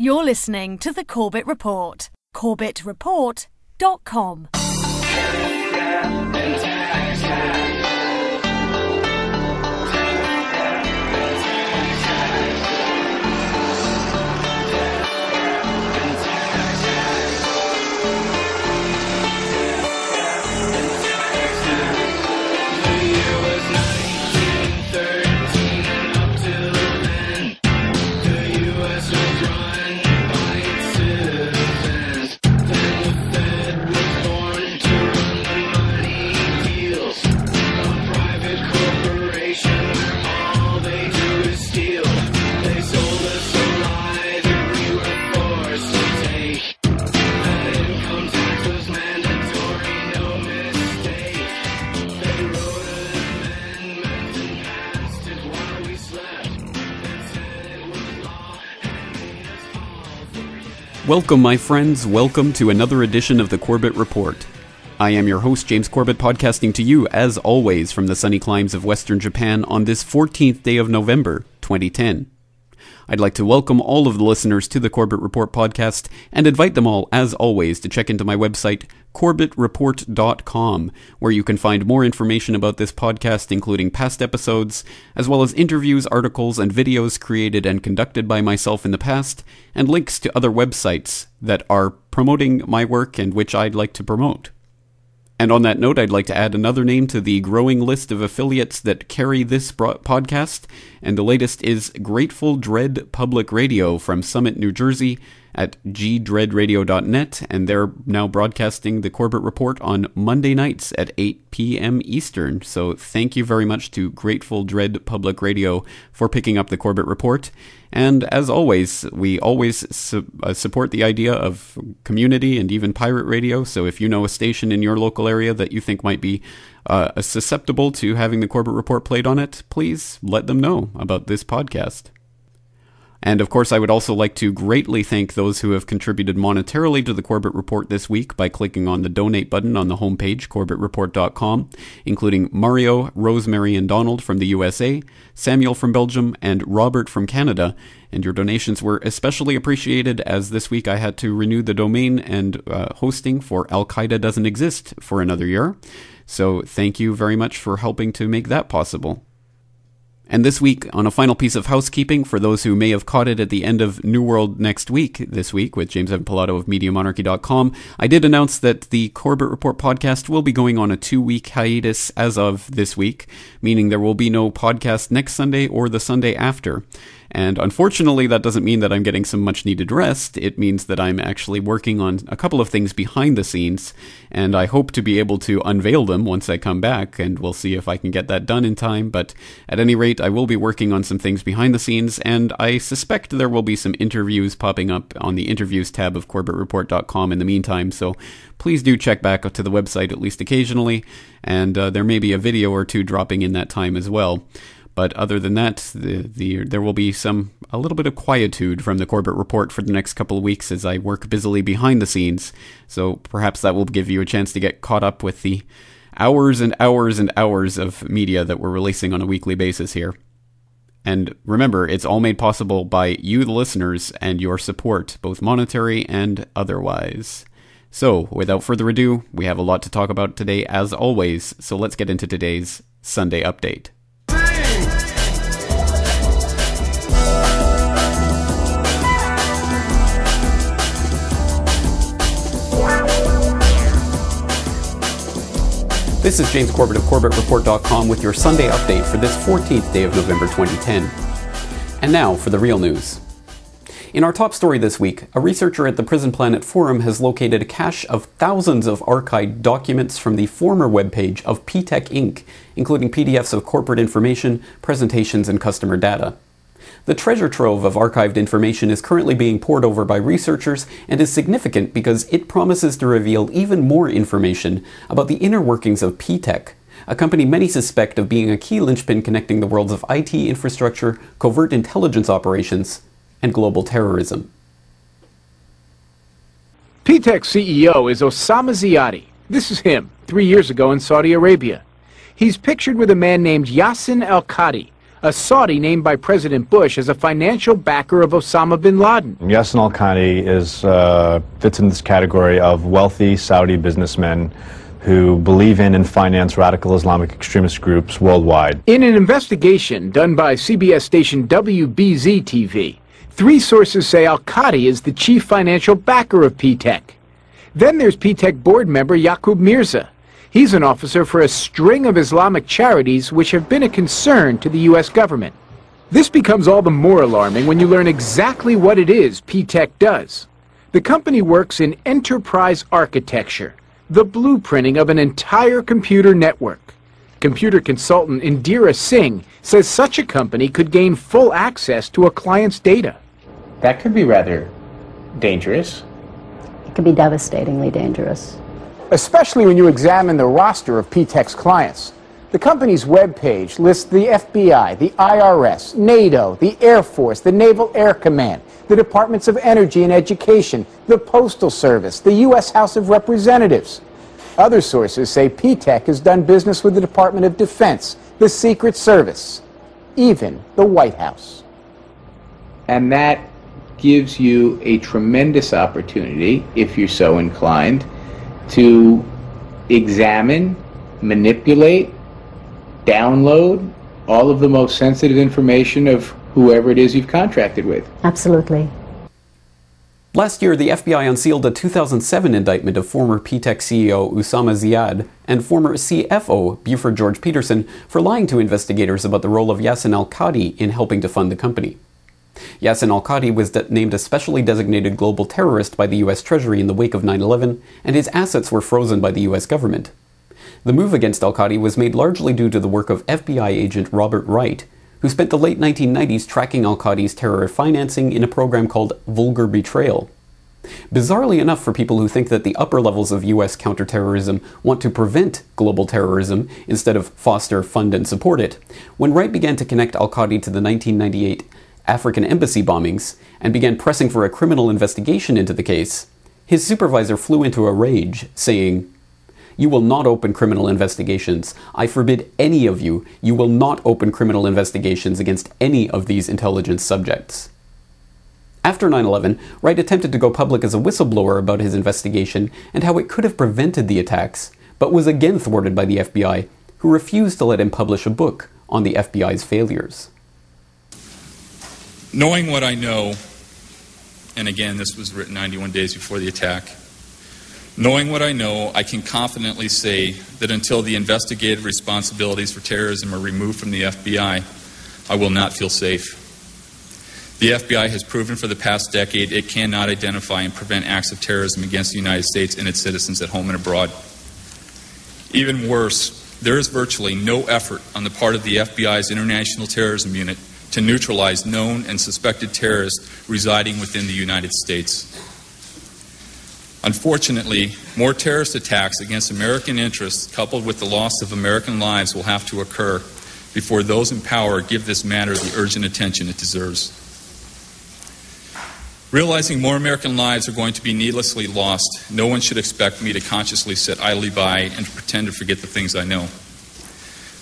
You're listening to the Corbett Report. CorbettReport.com. Welcome, my friends. Welcome to another edition of the Corbett Report. I am your host, James Corbett, podcasting to you, as always, from the sunny climes of Western Japan on this 14th day of November, 2010. I'd like to welcome all of the listeners to the Corbett Report podcast and invite them all, as always, to check into my website, CorbettReport.com, where you can find more information about this podcast, including past episodes, as well as interviews, articles, and videos created and conducted by myself in the past, and links to other websites that are promoting my work and which I'd like to promote. And on that note, I'd like to add another name to the growing list of affiliates that carry this podcast, and the latest is Grateful Dread Public Radio from Summit, New Jersey, at gdreadradio.net, and they're now broadcasting the Corbett Report on Monday nights at 8 p.m. Eastern. So thank you very much to Grateful Dread Public Radio for picking up the Corbett Report. And as always, we always support the idea of community and even pirate radio. So if you know a station in your local area that you think might be susceptible to having the Corbett Report played on it, please let them know about this podcast. And of course, I would also like to greatly thank those who have contributed monetarily to the Corbett Report this week by clicking on the donate button on the homepage, CorbettReport.com, including Mario, Rosemary, and Donald from the USA, Samuel from Belgium, and Robert from Canada. And your donations were especially appreciated, as this week I had to renew the domain and hosting for Al-Qaeda Doesn't Exist for another year. So thank you very much for helping to make that possible. And this week, on a final piece of housekeeping, for those who may have caught it at the end of New World Next Week this week with James Evan Pilato of MediaMonarchy.com, I did announce that the Corbett Report podcast will be going on a 2-week hiatus as of this week, meaning there will be no podcast next Sunday or the Sunday after. And unfortunately, that doesn't mean that I'm getting some much-needed rest. It means that I'm actually working on a couple of things behind the scenes, and I hope to be able to unveil them once I come back, and we'll see if I can get that done in time. But at any rate, I will be working on some things behind the scenes, and I suspect there will be some interviews popping up on the interviews tab of CorbettReport.com in the meantime, so please do check back to the website at least occasionally, and there may be a video or two dropping in that time as well. But other than that, there will be a little bit of quietude from the Corbett Report for the next couple of weeks as I work busily behind the scenes. So perhaps that will give you a chance to get caught up with the hours and hours and hours of media that we're releasing on a weekly basis here. And remember, it's all made possible by you, the listeners, and your support, both monetary and otherwise. So, without further ado, we have a lot to talk about today, as always, so let's get into today's Sunday Update. This is James Corbett of CorbettReport.com with your Sunday update for this 14th day of November 2010. And now for the real news. In our top story this week, a researcher at the Prison Planet Forum has located a cache of thousands of archived documents from the former webpage of PTech Inc., including PDFs of corporate information, presentations, and customer data. The treasure trove of archived information is currently being pored over by researchers and is significant because it promises to reveal even more information about the inner workings of PTech, a company many suspect of being a key linchpin connecting the worlds of IT infrastructure, covert intelligence operations, and global terrorism. PTech CEO is Osama Ziadi. This is him, 3 years ago in Saudi Arabia. He's pictured with a man named Yassin al-Qadi, a Saudi named by President Bush as a financial backer of Osama bin Laden. Yassin al-Qadi fits in this category of wealthy Saudi businessmen who believe in and finance radical Islamic extremist groups worldwide. In an investigation done by CBS station WBZ-TV, 3 sources say al-Qadi is the chief financial backer of P-Tech. Then there's P-Tech board member Yaqub Mirza. He's an officer for a string of Islamic charities which have been a concern to the U.S. government. This becomes all the more alarming when you learn exactly what it is P-Tech does. The company works in enterprise architecture, the blueprinting of an entire computer network. Computer consultant Indira Singh says such a company could gain full access to a client's data. That could be rather dangerous. It could be devastatingly dangerous. Especially when you examine the roster of P-Tech's clients. The company's webpage lists the FBI, the IRS, NATO, the Air Force, the Naval Air Command, the Departments of Energy and Education, the Postal Service, the U.S. House of Representatives. Other sources say P-Tech has done business with the Department of Defense, the Secret Service, even the White House. And that gives you a tremendous opportunity, if you're so inclined, to examine, manipulate, download all of the most sensitive information of whoever it is you've contracted with. Absolutely. Last year, the FBI unsealed a 2007 indictment of former P-Tech CEO Usama Ziad and former CFO Buford George Peterson for lying to investigators about the role of Yassin al-Qadi in helping to fund the company. Yassin al-Qadi was named a specially designated global terrorist by the U.S. Treasury in the wake of 9/11, and his assets were frozen by the U.S. government. The move against al-Qadi was made largely due to the work of FBI agent Robert Wright, who spent the late 1990s tracking al-Qadi's terror financing in a program called Vulgar Betrayal. Bizarrely enough, for people who think that the upper levels of U.S. counterterrorism want to prevent global terrorism instead of foster, fund, and support it, when Wright began to connect al-Qadi to the 1998 African embassy bombings and began pressing for a criminal investigation into the case, his supervisor flew into a rage, saying, "You will not open criminal investigations. I forbid any of you. You will not open criminal investigations against any of these intelligence subjects." After 9/11, Wright attempted to go public as a whistleblower about his investigation and how it could have prevented the attacks, but was again thwarted by the FBI, who refused to let him publish a book on the FBI's failures. Knowing what I know, and again, this was written 91 days before the attack, knowing what I know, I can confidently say that until the investigative responsibilities for terrorism are removed from the FBI, I will not feel safe. The FBI has proven for the past decade it cannot identify and prevent acts of terrorism against the United States and its citizens at home and abroad. Even worse, there is virtually no effort on the part of the FBI's International Terrorism Unit to neutralize known and suspected terrorists residing within the United States. Unfortunately, more terrorist attacks against American interests, coupled with the loss of American lives, will have to occur before those in power give this matter the urgent attention it deserves. Realizing more American lives are going to be needlessly lost, no one should expect me to consciously sit idly by and pretend to forget the things I know.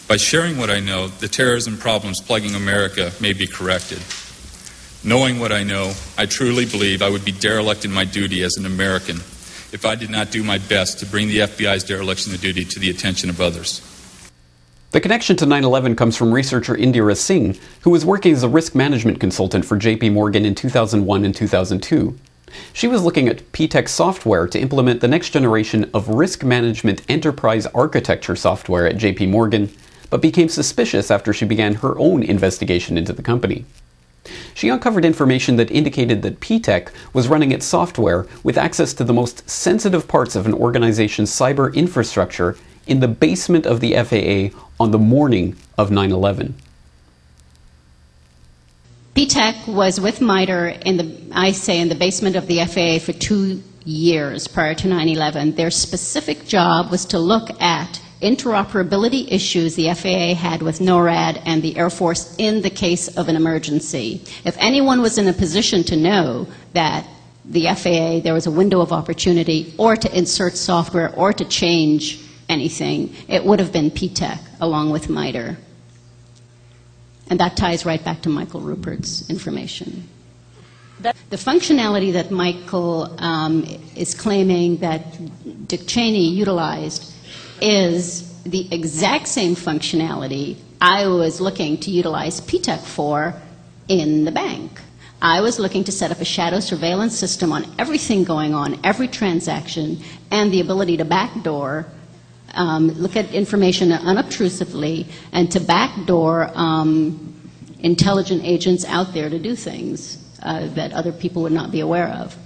By sharing what I know, the terrorism problems plaguing America may be corrected. Knowing what I know, I truly believe I would be derelict in my duty as an American if I did not do my best to bring the FBI's dereliction of duty to the attention of others. The connection to 9/11 comes from researcher Indira Singh, who was working as a risk management consultant for JP Morgan in 2001 and 2002. She was looking at P-Tech software to implement the next generation of risk management enterprise architecture software at JP Morgan, but became suspicious after she began her own investigation into the company. She uncovered information that indicated that P-Tech was running its software with access to the most sensitive parts of an organization's cyber infrastructure in the basement of the FAA on the morning of 9/11. P-Tech was with MITRE in the basement of the FAA for 2 years prior to 9/11. Their specific job was to look at interoperability issues the FAA had with NORAD and the Air Force in the case of an emergency. If anyone was in a position to know that the FAA, there was a window of opportunity or to insert software or to change anything, it would have been P-Tech along with MITRE. And that ties right back to Michael Rupert's information. The functionality that Michael is claiming that Dick Cheney utilized is the exact same functionality I was looking to utilize PTEC for in the bank. I was looking to set up a shadow surveillance system on everything going on, every transaction, and the ability to backdoor, look at information unobtrusively, and to backdoor intelligent agents out there to do things that other people would not be aware of.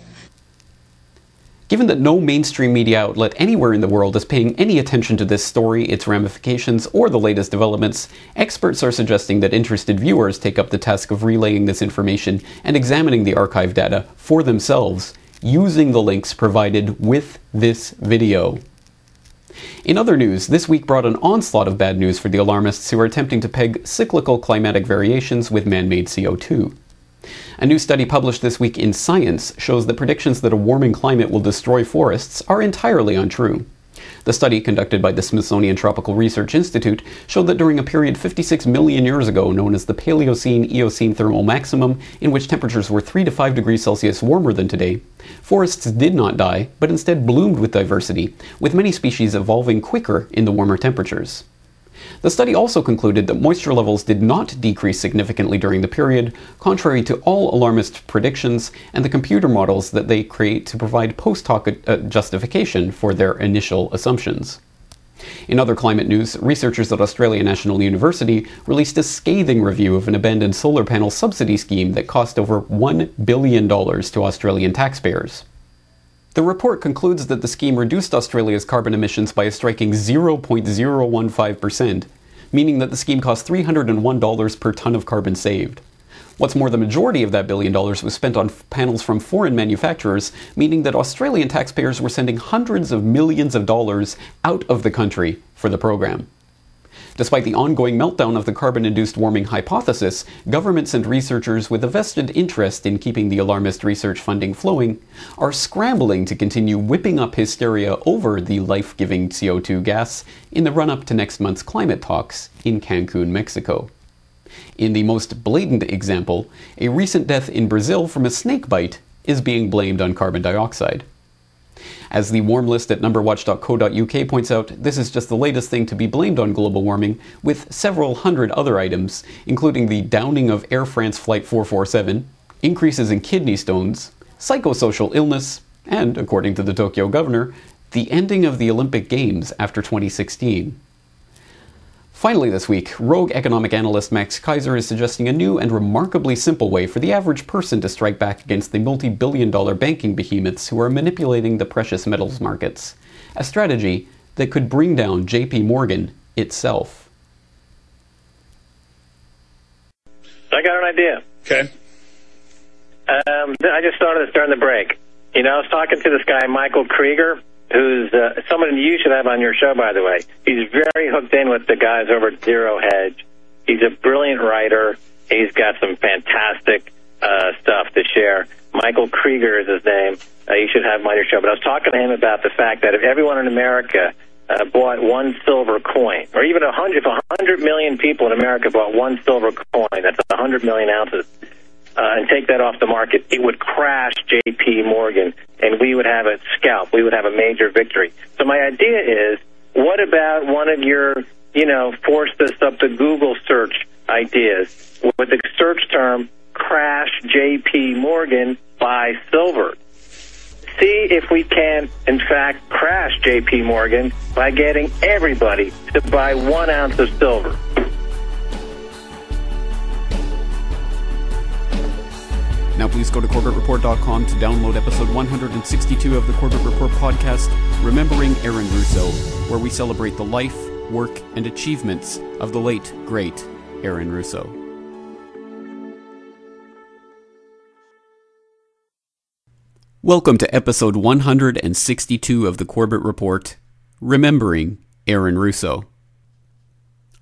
Given that no mainstream media outlet anywhere in the world is paying any attention to this story, its ramifications, or the latest developments, experts are suggesting that interested viewers take up the task of relaying this information and examining the archive data for themselves, using the links provided with this video. In other news, this week brought an onslaught of bad news for the alarmists who are attempting to peg cyclical climatic variations with man-made CO2. A new study published this week in Science shows that predictions that a warming climate will destroy forests are entirely untrue. The study, conducted by the Smithsonian Tropical Research Institute, showed that during a period 56 million years ago known as the Paleocene-Eocene thermal maximum, in which temperatures were 3 to 5 degrees Celsius warmer than today, forests did not die, but instead bloomed with diversity, with many species evolving quicker in the warmer temperatures. The study also concluded that moisture levels did not decrease significantly during the period, contrary to all alarmist predictions and the computer models that they create to provide post-hoc justification for their initial assumptions. In other climate news, researchers at Australian National University released a scathing review of an abandoned solar panel subsidy scheme that cost over $1 billion to Australian taxpayers. The report concludes that the scheme reduced Australia's carbon emissions by a striking 0.015%, meaning that the scheme cost $301 per tonne of carbon saved. What's more, the majority of that $1 billion was spent on panels from foreign manufacturers, meaning that Australian taxpayers were sending hundreds of millions of dollars out of the country for the program. Despite the ongoing meltdown of the carbon-induced warming hypothesis, governments and researchers with a vested interest in keeping the alarmist research funding flowing are scrambling to continue whipping up hysteria over the life-giving CO2 gas in the run-up to next month's climate talks in Cancun, Mexico. In the most blatant example, a recent death in Brazil from a snake bite is being blamed on carbon dioxide. As the warm list at numberwatch.co.uk points out, this is just the latest thing to be blamed on global warming, with several hundred other items, including the downing of Air France Flight 447, increases in kidney stones, psychosocial illness, and, according to the Tokyo governor, the ending of the Olympic Games after 2016. Finally this week, rogue economic analyst Max Kaiser is suggesting a new and remarkably simple way for the average person to strike back against the multi-billion-dollar banking behemoths who are manipulating the precious metals markets. A strategy that could bring down JP Morgan itself. I got an idea. Okay. I just started this during the break. You know, I was talking to this guy, Michael Krieger, who's someone you should have on your show, by the way. He's very hooked in with the guys over at Zero Hedge. He's a brilliant writer. He's got some fantastic stuff to share. Michael Krieger is his name. You should have him on your show. But I was talking to him about the fact that if everyone in America bought one silver coin, or even if 100 million people in America bought one silver coin, that's 100 million ounces, and take that off the market, it would crash J.P. Morgan, and we would have a scalp. We would have a major victory. So my idea is, what about one of your, force this up to Google search ideas with the search term, crash J.P. Morgan, buy silver. See if we can, in fact, crash J.P. Morgan by getting everybody to buy 1 ounce of silver. Now please go to CorbettReport.com to download episode 162 of the Corbett Report podcast, Remembering Aaron Russo, where we celebrate the life, work, and achievements of the late, great Aaron Russo. Welcome to episode 162 of the Corbett Report, Remembering Aaron Russo.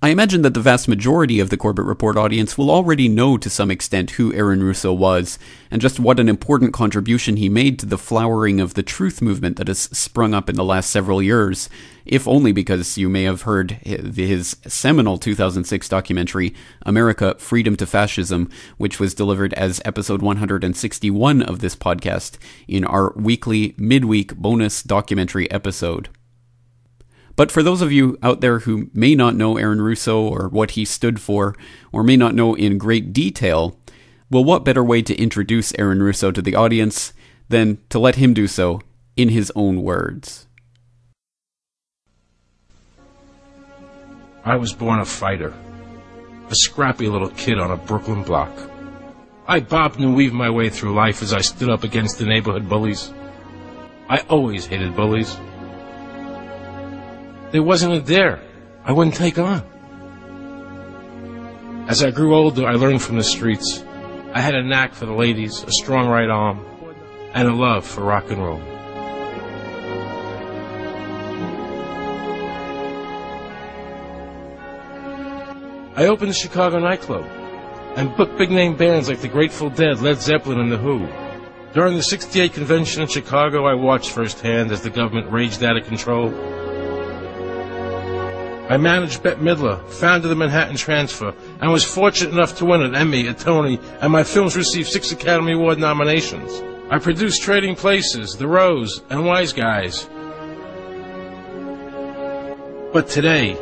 I imagine that the vast majority of the Corbett Report audience will already know to some extent who Aaron Russo was, and just what an important contribution he made to the flowering of the truth movement that has sprung up in the last several years, if only because you may have heard his seminal 2006 documentary, America, Freedom to Fascism, which was delivered as episode 161 of this podcast in our weekly midweek bonus documentary episode. But for those of you out there who may not know Aaron Russo or what he stood for, or may not know in great detail, well, what better way to introduce Aaron Russo to the audience than to let him do so in his own words? I was born a fighter, a scrappy little kid on a Brooklyn block. I bobbed and weaved my way through life as I stood up against the neighborhood bullies. I always hated bullies. There wasn't a dare I wouldn't take on. As I grew older, I learned from the streets. I had a knack for the ladies, a strong right arm, and a love for rock and roll. I opened a Chicago nightclub and booked big-name bands like the Grateful Dead, Led Zeppelin, and The Who. During the '68 convention in Chicago, I watched firsthand as the government raged out of control. I managed Bette Midler, founded the Manhattan Transfer, and was fortunate enough to win an Emmy, a Tony, and my films received 6 Academy Award nominations. I produced Trading Places, The Rose, and Wise Guys. But today,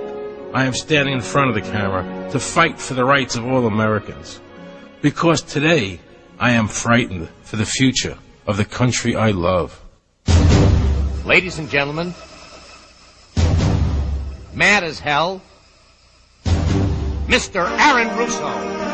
I am standing in front of the camera to fight for the rights of all Americans. Because today, I am frightened for the future of the country I love. Ladies and gentlemen, mad as hell, Mr. Aaron Russo.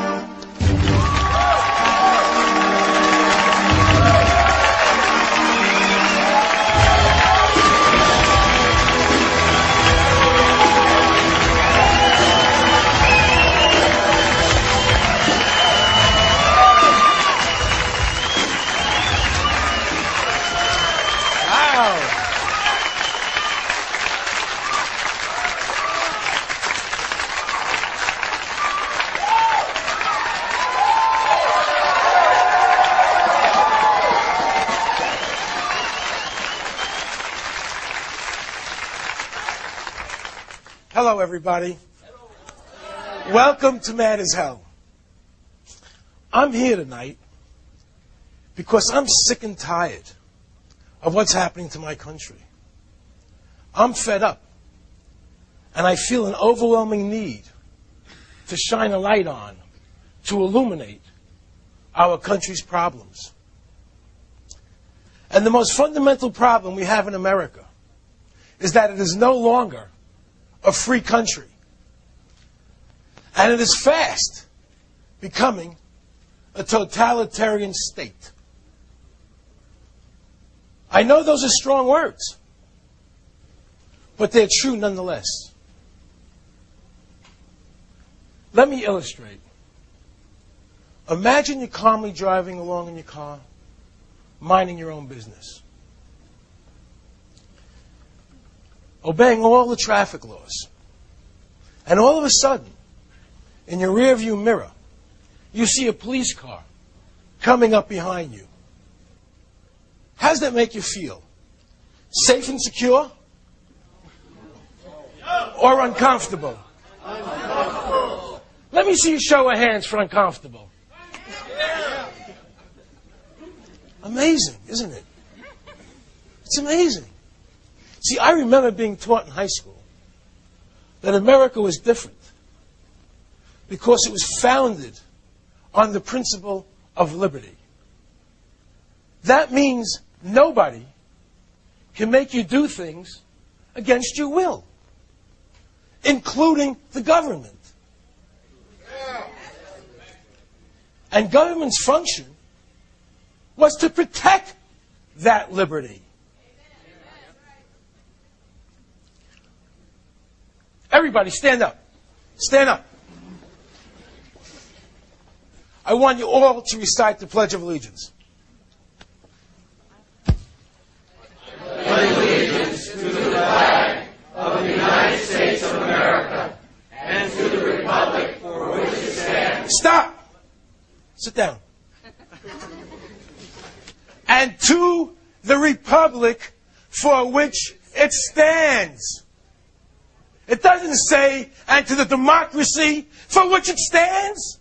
Hello, everybody. Welcome to Mad as Hell. I'm here tonight because I'm sick and tired of what's happening to my country. I'm fed up, and I feel an overwhelming need to shine a light on, to illuminate our country's problems. And the most fundamental problem we have in America is that it is no longer a free country. And it is fast becoming a totalitarian state. I know those are strong words, but they're true nonetheless. Let me illustrate. Imagine you're calmly driving along in your car, minding your own business, obeying all the traffic laws. And all of a sudden, in your rearview mirror, you see a police car coming up behind you. How does that make you feel? Safe and secure? Or uncomfortable? Let me see a show of hands for uncomfortable. Amazing, isn't it? It's amazing. See, I remember being taught in high school that America was different because it was founded on the principle of liberty. That means nobody can make you do things against your will, including the government. And government's function was to protect that liberty. Everybody, stand up. Stand up. I want you all to recite the Pledge of Allegiance. Pledge allegiance to the flag of the United States of America and to Sit down. And to the republic for which it stands. It doesn't say, and to the democracy for which it stands,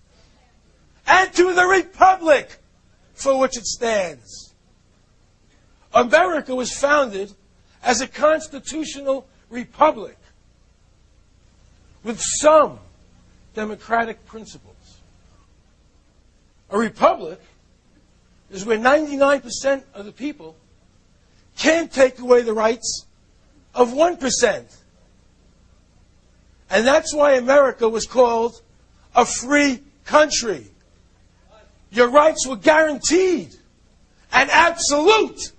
and to the republic for which it stands. America was founded as a constitutional republic with some democratic principles. A republic is where 99% of the people can't take away the rights of 1%. And that's why America was called a free country. Your rights were guaranteed and absolute.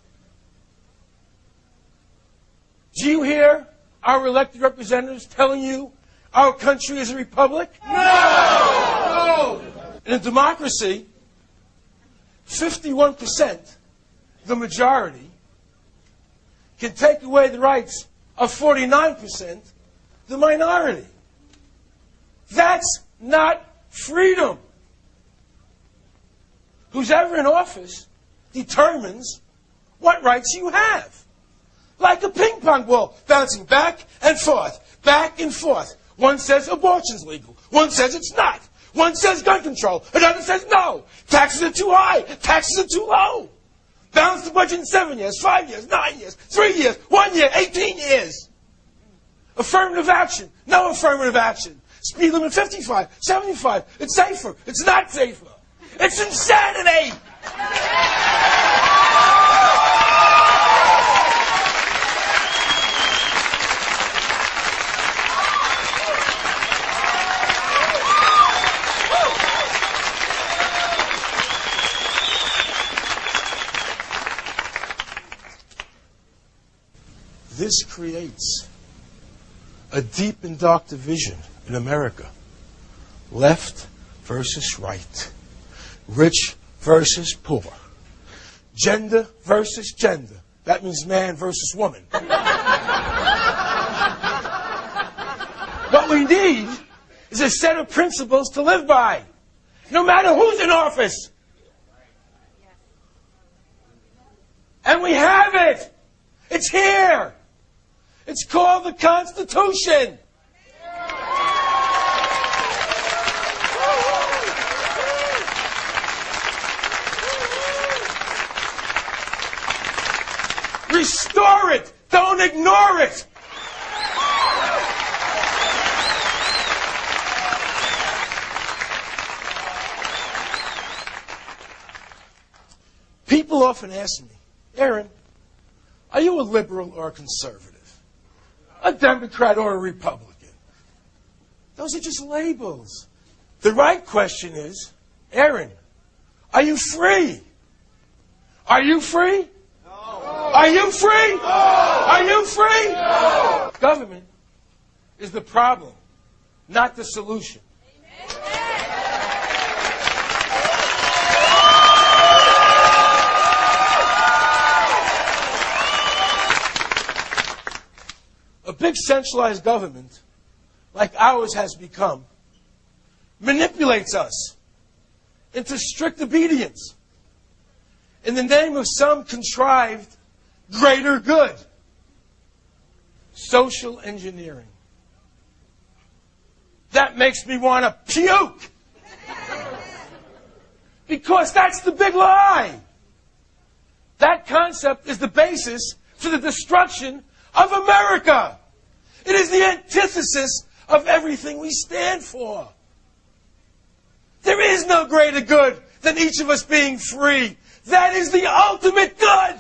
Do you hear our elected representatives telling you our country is a republic? No! In a democracy, 51%, the majority, can take away the rights of 49%, the minority. That's not freedom. Who's ever in office determines what rights you have. Like a ping pong ball, bouncing back and forth, back and forth. One says abortion's legal. One says it's not. One says gun control. Another says no. Taxes are too high. Taxes are too low. Balance the budget in 7 years, 5 years, 9 years, 3 years, 1 year, 18 years. Affirmative action. No affirmative action. Speed limit 55, 75. It's safer. It's not safer. It's insanity. This creates a deep and dark division in America. Left versus right. Rich versus poor. Gender versus gender. That means man versus woman. What we need is a set of principles to live by, no matter who's in office. And we have it. It's here. It's called the Constitution. Restore it. Don't ignore it. People often ask me, Aaron, are you a liberal or a conservative? A Democrat or a Republican? Those are just labels. The right question is, Aaron, are you free? Are you free? No. Are you free? No. Are you free? No. Government is the problem, not the solution. A big centralized government, like ours has become, manipulates us into strict obedience in the name of some contrived greater good. Social engineering. That makes me want to puke. Because that's the big lie. That concept is the basis for the destruction of America. It is the antithesis of everything we stand for. There is no greater good than each of us being free. That is the ultimate good.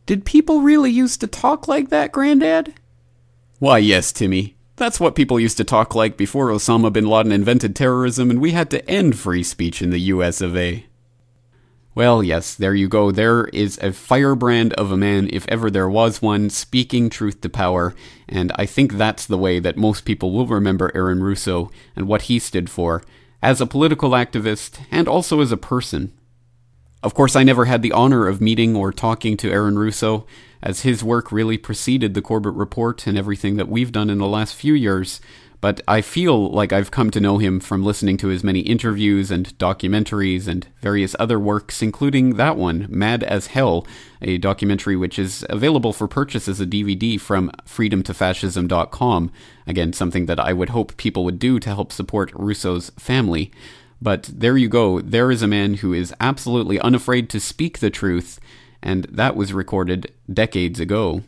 Did people really used to talk like that, Granddad? Why, yes, Timmy. That's what people used to talk like before Osama bin Laden invented terrorism and we had to end free speech in the US of A. Well, yes, there you go. There is a firebrand of a man, if ever there was one, speaking truth to power, and I think that's the way that most people will remember Aaron Russo and what he stood for, as a political activist and also as a person. Of course, I never had the honor of meeting or talking to Aaron Russo, as his work really preceded the Corbett Report and everything that we've done in the last few years, but I feel like I've come to know him from listening to his many interviews and documentaries and various other works, including that one, Mad as Hell, a documentary which is available for purchase as a DVD from freedomtofascism.com. Again, something that I would hope people would do to help support Russo's family. But there you go, there is a man who is absolutely unafraid to speak the truth, and that was recorded decades ago.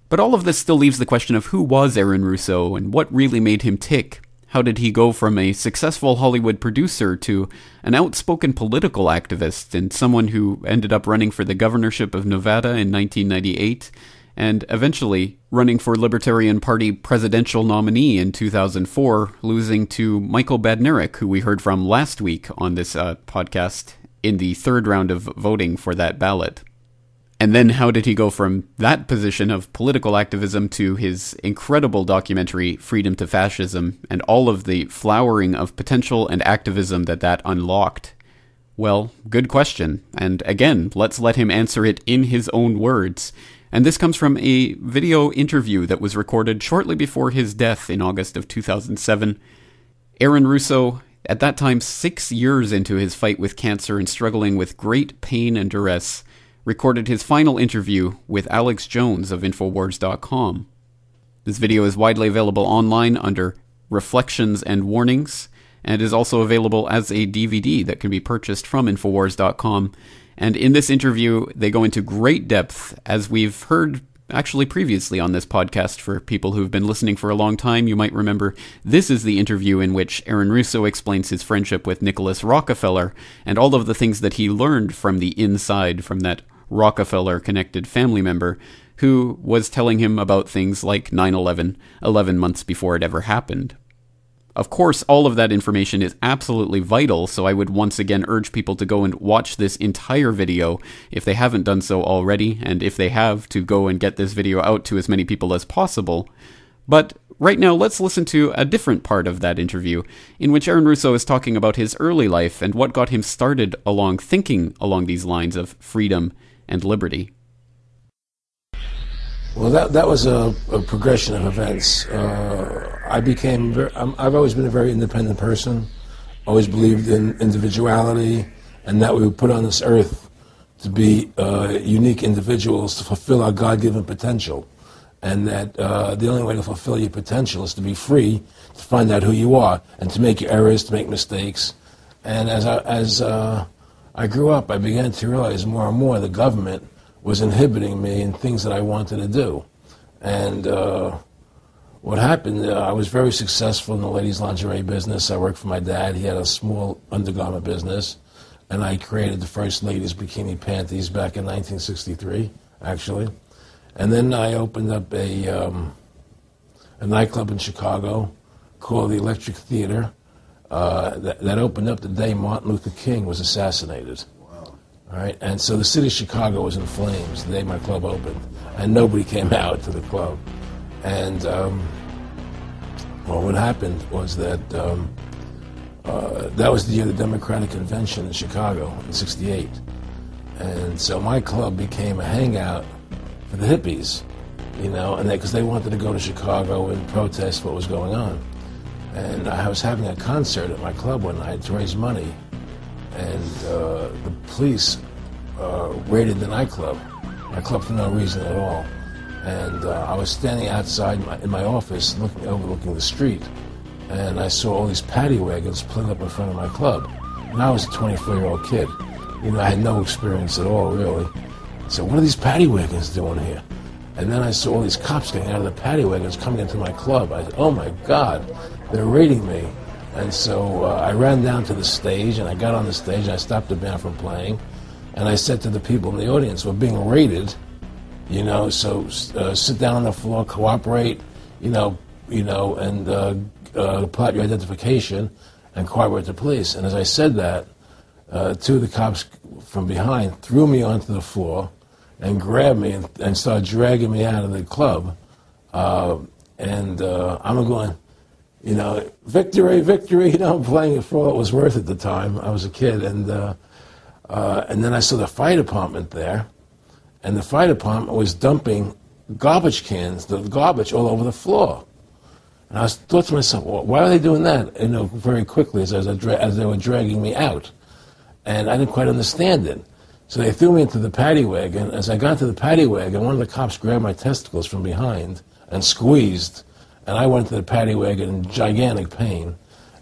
But all of this still leaves the question of who was Aaron Russo and what really made him tick. How did he go from a successful Hollywood producer to an outspoken political activist and someone who ended up running for the governorship of Nevada in 1998 and eventually running for Libertarian Party presidential nominee in 2004, losing to Michael Badnarik, who we heard from last week on this podcast in the third round of voting for that ballot. And then how did he go from that position of political activism to his incredible documentary, Freedom to Fascism, and all of the flowering of potential and activism that unlocked? Well, good question. And again, let's let him answer it in his own words. And this comes from a video interview that was recorded shortly before his death in August of 2007. Aaron Russo, at that time 6 years into his fight with cancer and struggling with great pain and duress, recorded his final interview with Alex Jones of Infowars.com. This video is widely available online under Reflections and Warnings, and is also available as a DVD that can be purchased from Infowars.com. And in this interview, they go into great depth, as we've heard actually previously on this podcast. For people who've been listening for a long time, you might remember this is the interview in which Aaron Russo explains his friendship with Nicholas Rockefeller and all of the things that he learned from the inside from that Rockefeller-connected family member who was telling him about things like 9/11, 11 months before it ever happened. Of course, all of that information is absolutely vital, so I would once again urge people to go and watch this entire video if they haven't done so already, and if they have, to go and get this video out to as many people as possible. But right now, let's listen to a different part of that interview, in which Aaron Russo is talking about his early life and what got him started along thinking along these lines of freedom and liberty. Well, that was a progression of events. I've always been a very independent person, always believed in individuality, and that we were put on this earth to be unique individuals to fulfill our God-given potential, and that the only way to fulfill your potential is to be free, to find out who you are, and to make your errors, to make mistakes. And as I grew up, I began to realize more and more the government was inhibiting me in things that I wanted to do. And what happened, I was very successful in the ladies' lingerie business. I worked for my dad. He had a small undergarment business. And I created the first ladies' bikini panties back in 1963, actually. And then I opened up a nightclub in Chicago called the Electric Theater that opened up the day Martin Luther King was assassinated. All right, and so the city of Chicago was in flames the day my club opened, and nobody came out to the club. And well, what happened was that that was the year of the Democratic Convention in Chicago in '68, and so my club became a hangout for the hippies, you know, and because they wanted to go to Chicago and protest what was going on. And I was having a concert at my club one night to raise money. And the police raided the nightclub, my club, for no reason at all. And I was standing outside in my office overlooking the street, and I saw all these paddy wagons pulling up in front of my club. And I was a 24-year-old kid. You know, I had no experience at all, really. So what are these paddy wagons doing here? And then I saw all these cops getting out of the paddy wagons coming into my club. I said, oh my God, they're raiding me. And so I ran down to the stage, and I got on the stage, and I stopped the band from playing, and I said to the people in the audience, we're being raided, you know, so sit down on the floor, cooperate, and pull out your identification and cooperate with the police. And as I said that, two of the cops from behind threw me onto the floor and grabbed me and started dragging me out of the club. I'm going, you know, victory, victory, you know, I'm playing it for all it was worth at the time. I was a kid, and And then I saw the fire department there, and the fire department was dumping garbage cans, the garbage all over the floor. And I thought to myself, well, why are they doing that? Very quickly as they were dragging me out. And I didn't quite understand it. So they threw me into the paddy wagon. As I got to the paddy wagon, one of the cops grabbed my testicles from behind and squeezed, and I went to the paddy wagon in gigantic pain.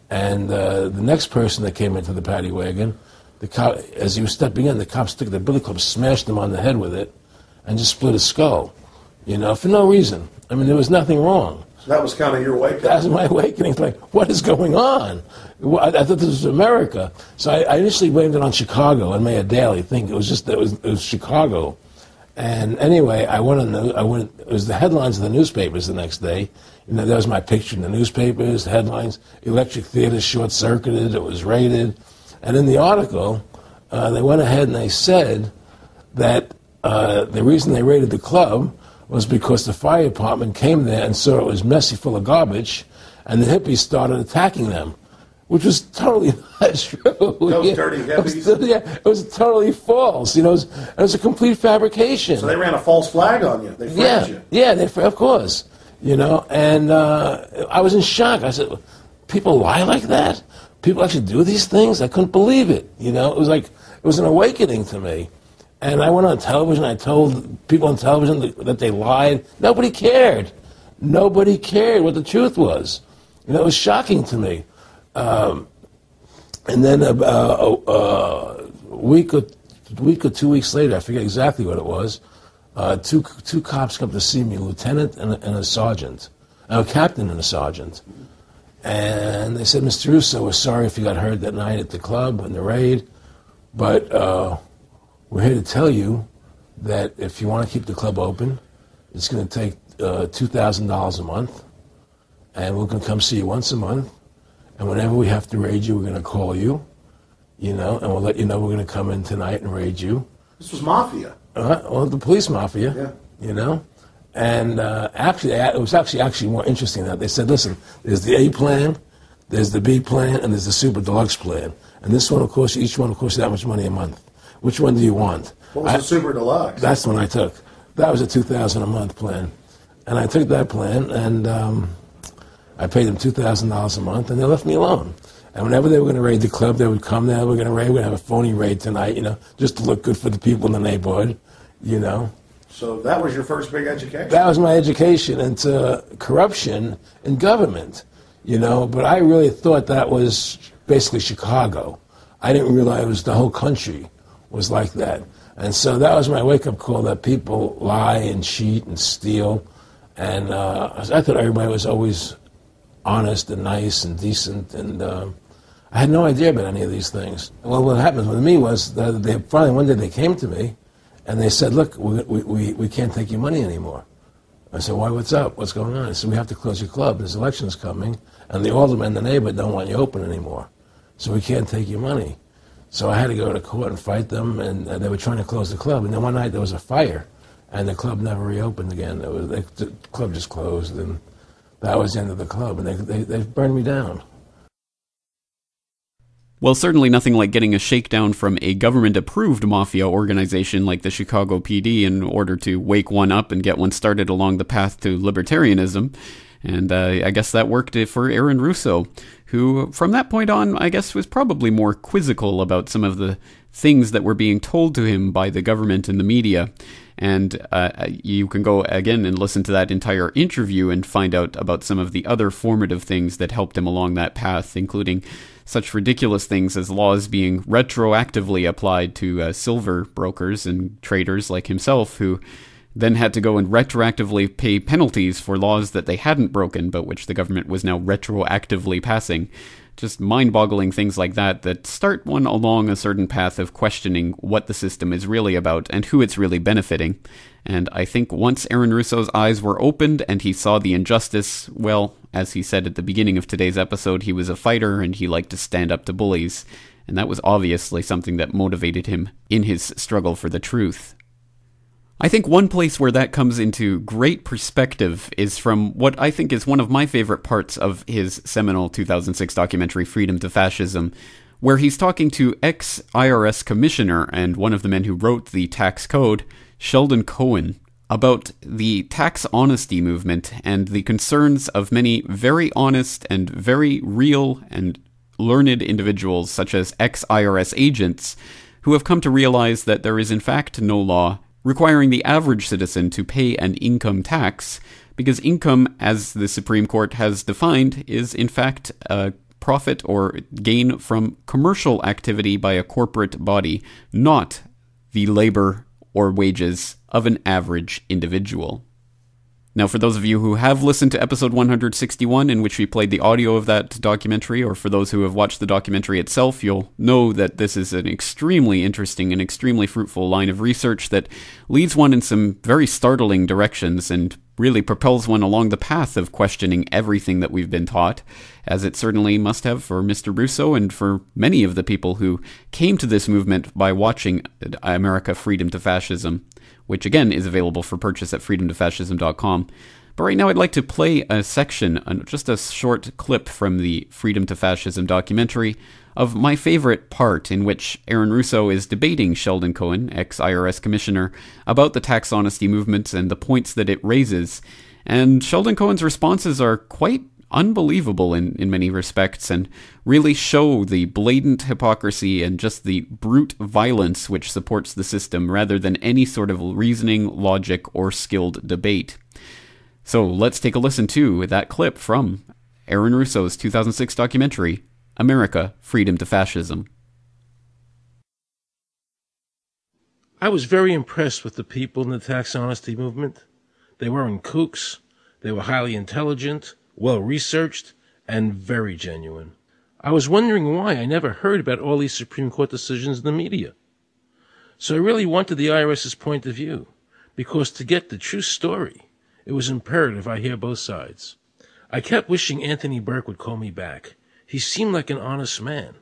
And the next person that came into the paddy wagon, the cop, as he was stepping in, the cops took the billy club, smashed him on the head with it, and just split his skull, for no reason. I mean, there was nothing wrong. So that was kind of your awakening? That was my awakening. It's like, what is going on? I thought this was America. So I initially blamed it on Chicago and Mayor Daley, thinking it was Chicago. And anyway, it was the headlines of the newspapers the next day. There was my picture in the newspapers, the headlines, electric theater short-circuited, it was raided. And in the article, they went ahead and they said that the reason they raided the club was because the fire department came there and saw it was messy, full of garbage, and the hippies started attacking them, which was totally not true. Those dirty hippies? It was totally false. It was a complete fabrication. So they ran a false flag on you. They framed you. Yeah, of course. And I was in shock. I said, people lie like that? People actually do these things? I couldn't believe it. It was an awakening to me. And I went on television, I told people on television that they lied. Nobody cared. Nobody cared what the truth was. It was shocking to me. And then a week or 2 weeks later, I forget exactly what it was, two cops come to see me, a lieutenant and a sergeant, a captain and a sergeant. And they said, Mr. Russo, we're sorry if you got hurt that night at the club in the raid, but we're here to tell you that if you want to keep the club open, it's going to take $2,000 a month, and we're going to come see you once a month, and whenever we have to raid you, we're going to call you, and we'll let you know we're going to come in tonight and raid you. This was mafia. Well, the police mafia, And actually, it was actually more interesting than that. They said, listen, there's the A plan, there's the B plan, and there's the super deluxe plan. And this one, of course, each one will cost you that much money a month. Which one do you want? What was the super deluxe? That's the one I took. That was a $2,000 a month plan. And I took that plan, and I paid them $2,000 a month, and they left me alone. And whenever they were going to raid the club, they would come there, we're going to have a phony raid tonight, just to look good for the people in the neighborhood, So that was your first big education? That was my education into corruption in government, But I really thought that was basically Chicago. I didn't realize it was the whole country was like that. And so that was my wake-up call, that people lie and cheat and steal. And I thought everybody was always honest and nice and decent. And I had no idea about any of these things. Well, what happened with me was that they finally one day they came to me and they said, look, we can't take your money anymore. I said, why, what's up? What's going on? I said, we have to close your club. There's elections coming, and the alderman and the neighbor don't want you open anymore. So we can't take your money. So I had to go to court and fight them, and they were trying to close the club. And then one night there was a fire, and the club never reopened again. The club just closed, and that was the end of the club, and they burned me down. Well, certainly nothing like getting a shakedown from a government-approved mafia organization like the Chicago PD in order to wake one up and get one started along the path to libertarianism. And I guess that worked for Aaron Russo, who, from that point on, I guess was probably more quizzical about some of the things that were being told to him by the government and the media. And you can go again and listen to that entire interview and find out about some of the other formative things that helped him along that path, including such ridiculous things as laws being retroactively applied to silver brokers and traders like himself, who then had to go and retroactively pay penalties for laws that they hadn't broken, but which the government was now retroactively passing. Just mind-boggling things like that start one along a certain path of questioning what the system is really about and who it's really benefiting. And I think once Aaron Russo's eyes were opened and he saw the injustice, well, as he said at the beginning of today's episode, he was a fighter and he liked to stand up to bullies. And that was obviously something that motivated him in his struggle for the truth. I think one place where that comes into great perspective is from what I think is one of my favorite parts of his seminal 2006 documentary, Freedom to Fascism, where he's talking to ex-IRS commissioner and one of the men who wrote the tax code, Sheldon Cohen, about the tax honesty movement and the concerns of many very honest and very real and learned individuals, such as ex-IRS agents, who have come to realize that there is in fact no law requiring the average citizen to pay an income tax, because income, as the Supreme Court has defined, is in fact a profit or gain from commercial activity by a corporate body, not the labor or wages of an average individual. Now, for those of you who have listened to episode 161, in which we played the audio of that documentary, or for those who have watched the documentary itself, you'll know that this is an extremely interesting and extremely fruitful line of research that leads one in some very startling directions and really propels one along the path of questioning everything that we've been taught, as it certainly must have for Mr. Russo and for many of the people who came to this movement by watching America Freedom to Fascism, which again is available for purchase at freedomtofascism.com. But right now I'd like to play a section, just a short clip from the Freedom to Fascism documentary, of my favorite part, in which Aaron Russo is debating Sheldon Cohen, ex-IRS commissioner, about the tax honesty movement and the points that it raises. And Sheldon Cohen's responses are quite unbelievable in many respects, and really show the blatant hypocrisy and just the brute violence which supports the system, rather than any sort of reasoning, logic, or skilled debate. So let's take a listen to that clip from Aaron Russo's 2006 documentary, America, Freedom to Fascism. I was very impressed with the people in the tax honesty movement. They weren't kooks. They were highly intelligent, well-researched, and very genuine. I was wondering why I never heard about all these Supreme Court decisions in the media. So I really wanted the IRS's point of view, because to get the true story, it was imperative I hear both sides. I kept wishing Anthony Burke would call me back. He seemed like an honest man.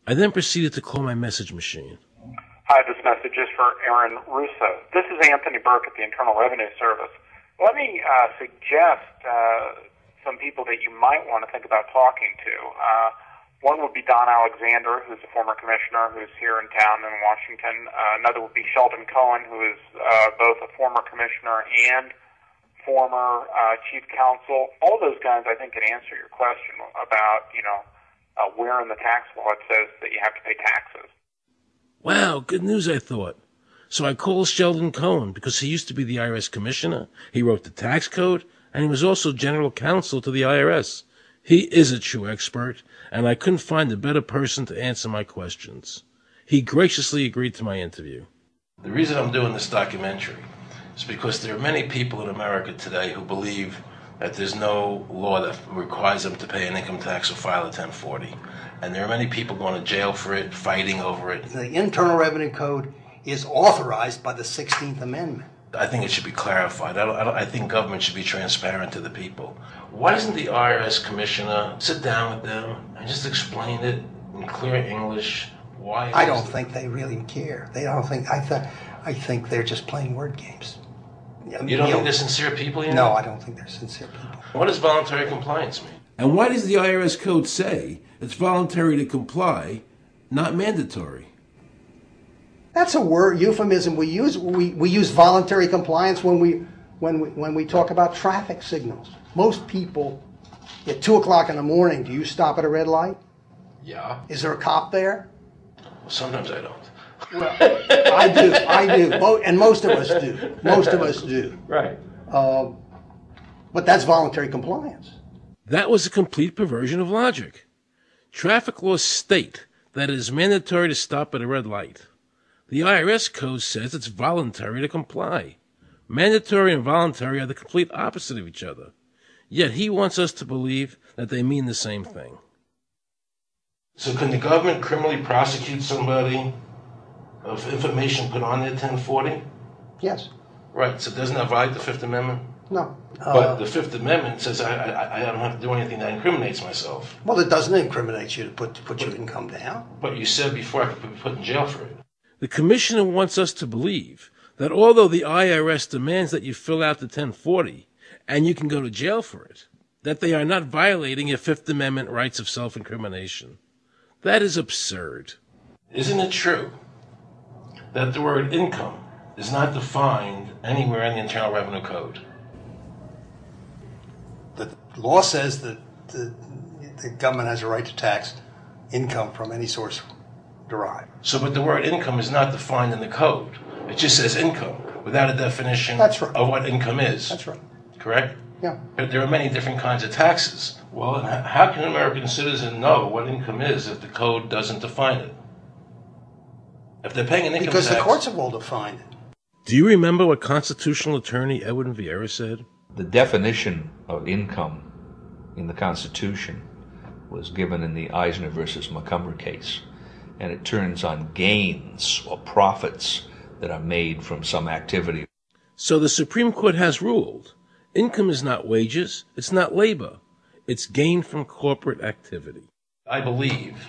I then proceeded to call my message machine. Hi, this message is for Aaron Russo. This is Anthony Burke at the Internal Revenue Service. Let me suggest some people that you might want to think about talking to. One would be Don Alexander, who's a former commissioner who's here in town in Washington. Another would be Sheldon Cohen, who is both a former commissioner and former chief counsel. All those guys, I think, can answer your question about, where in the tax law it says that you have to pay taxes. Wow, good news, I thought. So I called Sheldon Cohen because he used to be the IRS commissioner, he wrote the tax code, and he was also general counsel to the IRS. He is a true expert, and I couldn't find a better person to answer my questions. He graciously agreed to my interview. The reason I'm doing this documentary is because there are many people in America today who believe that there's no law that requires them to pay an income tax or file a 1040. And there are many people going to jail for it, fighting over it. The Internal Revenue Code is authorized by the 16th Amendment. I think it should be clarified. I think government should be transparent to the people. Why doesn't the IRS commissioner sit down with them and just explain it in clear English? Why? I don't think they really care. I think they're just playing word games. You don't think they're sincere people? No, I don't think they're sincere people. What does voluntary compliance mean? And why does the IRS code say it's voluntary to comply, not mandatory? That's a word euphemism we use. We use voluntary compliance when we talk about traffic signals. Most people at 2 o'clock in the morning, do you stop at a red light? Yeah. Is there a cop there? Well, sometimes I don't. Well, I do. And most of us do. Right. But that's voluntary compliance. That was a complete perversion of logic. Traffic laws state that it is mandatory to stop at a red light. The IRS code says it's voluntary to comply. Mandatory and voluntary are the complete opposite of each other. Yet he wants us to believe that they mean the same thing. So can the government criminally prosecute somebody of information put on their 1040? Yes. Right, so doesn't that violate the Fifth Amendment? No. But the Fifth Amendment says I don't have to do anything that incriminates myself. Well, it doesn't incriminate you to put your income down. But you said before I could be put in jail for it. The commissioner wants us to believe that although the IRS demands that you fill out the 1040 and you can go to jail for it, that they are not violating your Fifth Amendment rights of self-incrimination. That is absurd. Isn't it true that the word income is not defined anywhere in the Internal Revenue Code? The law says that the government has a right to tax income from any source derived. So, but the word income is not defined in the code. It just says income without a definition of what income is. That's right. Correct? Yeah. There are many different kinds of taxes. Well, how can an American citizen know what income is if the code doesn't define it? If they're paying an income because tax... the courts have all defined it. Do you remember what constitutional attorney Edwin Vieira said? The definition of income in the Constitution was given in the Eisner versus Macomber case, and it turns on gains or profits that are made from some activity. So the Supreme Court has ruled income is not wages, it's not labor, it's gain from corporate activity. I believe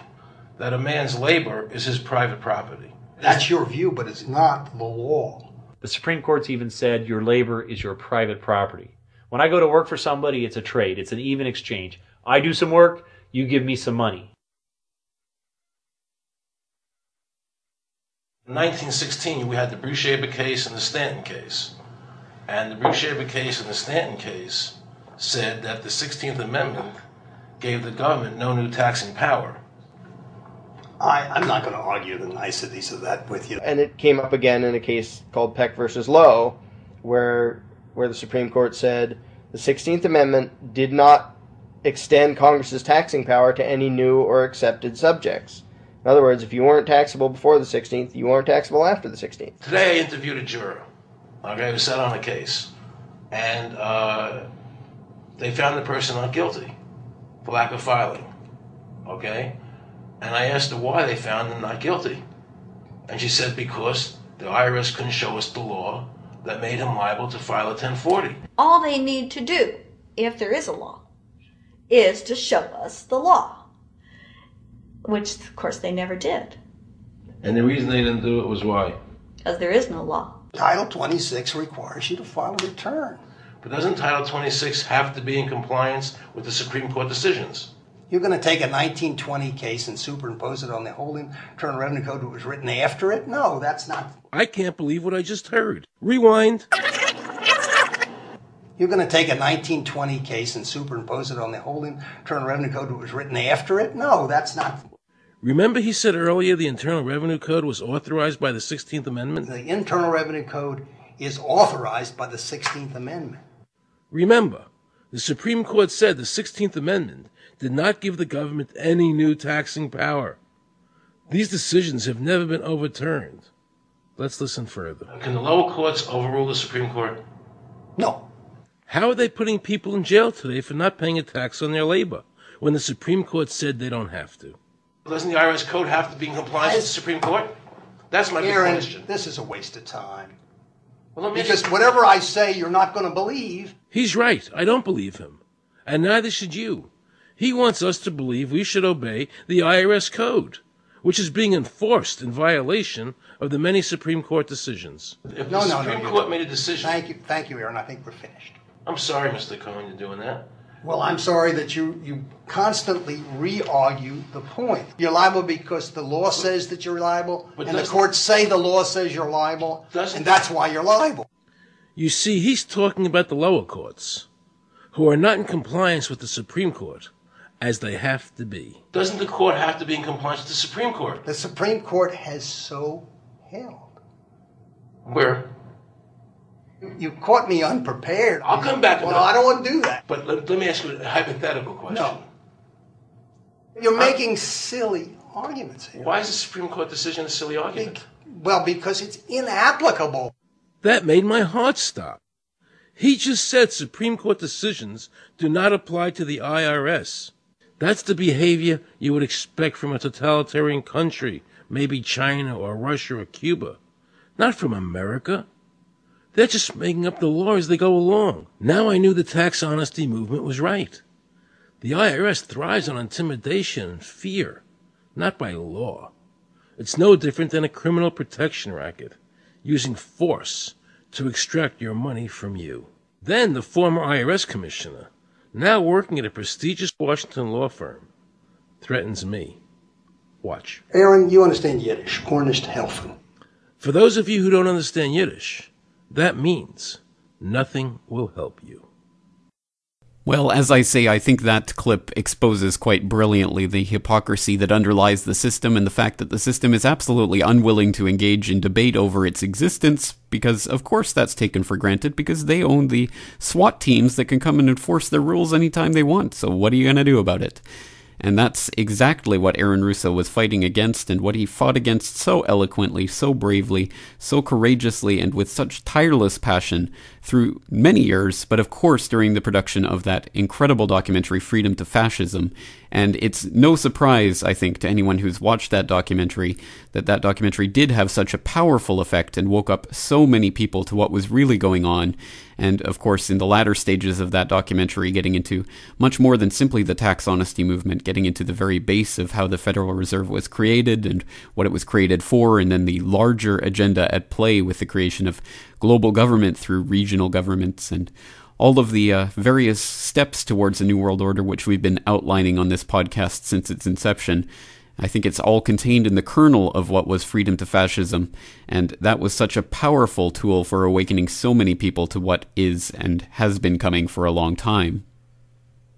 that a man's labor is his private property. That's your view, but it's not the law. The Supreme Court's even said your labor is your private property. When I go to work for somebody, it's a trade. It's an even exchange. I do some work, you give me some money. In 1916, we had the Bruce-Shaber case and the Stanton case. And the Bruce-Shaber case and the Stanton case said that the 16th Amendment gave the government no new taxing power. I'm not going to argue the niceties of that with you. And it came up again in a case called Peck versus Lowe, where the Supreme Court said the 16th Amendment did not extend Congress's taxing power to any new or accepted subjects. In other words, if you weren't taxable before the 16th, you weren't taxable after the 16th. Today I interviewed a juror, okay, who sat on a case, and they found the person not guilty for lack of filing, okay? And I asked her why they found him not guilty. And she said because the IRS couldn't show us the law that made him liable to file a 1040. All they need to do, if there is a law, is to show us the law, which, of course, they never did. And the reason they didn't do it was why? Because there is no law. Title 26 requires you to file a return. But doesn't Title 26 have to be in compliance with the Supreme Court decisions? You're going to take a 1920 case and superimpose it on the whole Internal Revenue Code that was written after it? No, that's not. I can't believe what I just heard. Rewind. You're going to take a 1920 case and superimpose it on the whole Internal Revenue Code that was written after it? No, that's not. Remember he said earlier the Internal Revenue Code was authorized by the 16th Amendment? The Internal Revenue Code is authorized by the 16th Amendment. Remember, the Supreme Court said the 16th Amendment did not give the government any new taxing power. These decisions have never been overturned. Let's listen further. Can the lower courts overrule the Supreme Court? No. How are they putting people in jail today for not paying a tax on their labor when the Supreme Court said they don't have to? Doesn't the IRS code have to be in compliance with the Supreme Court? That's my big question. This is a waste of time. Well, because whatever I say, you're not going to believe. He's right. I don't believe him. And neither should you. He wants us to believe we should obey the IRS code, which is being enforced in violation of the many Supreme Court decisions. If the Supreme Court made a decision... Thank you, Aaron. I think we're finished. I'm sorry, Mr. Cohen, you're doing that. Well, I'm sorry that you constantly re-argue the point. You're liable because the law says that you're liable, and the courts say the law says you're liable, and that's why you're liable. You see, he's talking about the lower courts, who are not in compliance with the Supreme Court, as they have to be. Doesn't the court have to be in compliance with the Supreme Court? The Supreme Court has so held. Where? You caught me unprepared. I'll come back. Well, I don't want to do that. But let me ask you a hypothetical question. No. You're making silly arguments here. Why is the Supreme Court decision a silly argument? Well, because it's inapplicable. That made my heart stop. He just said Supreme Court decisions do not apply to the IRS. That's the behavior you would expect from a totalitarian country, maybe China or Russia or Cuba. Not from America. They're just making up the law as they go along. Now I knew the tax honesty movement was right. The IRS thrives on intimidation and fear, not by law. It's no different than a criminal protection racket, using force to extract your money from you. Then the former IRS commissioner, now working at a prestigious Washington law firm, threatens me. Watch. Aaron, you understand Yiddish, Cornish helfen. For those of you who don't understand Yiddish, that means nothing will help you. Well, as I say, I think that clip exposes quite brilliantly the hypocrisy that underlies the system and the fact that the system is absolutely unwilling to engage in debate over its existence because, of course, that's taken for granted because they own the SWAT teams that can come and enforce their rules anytime they want. So what are you going to do about it? And that's exactly what Aaron Russo was fighting against and what he fought against so eloquently, so bravely, so courageously, and with such tireless passion through many years, but of course during the production of that incredible documentary, Freedom to Fascism. And it's no surprise, I think, to anyone who's watched that documentary did have such a powerful effect and woke up so many people to what was really going on. And, of course, in the latter stages of that documentary, getting into much more than simply the tax honesty movement, getting into the very base of how the Federal Reserve was created and what it was created for, and then the larger agenda at play with the creation of global government through regional governments and all of the various steps towards a new world order, which we've been outlining on this podcast since its inception. I think it's all contained in the kernel of what was Freedom to Fascism, and that was such a powerful tool for awakening so many people to what is and has been coming for a long time.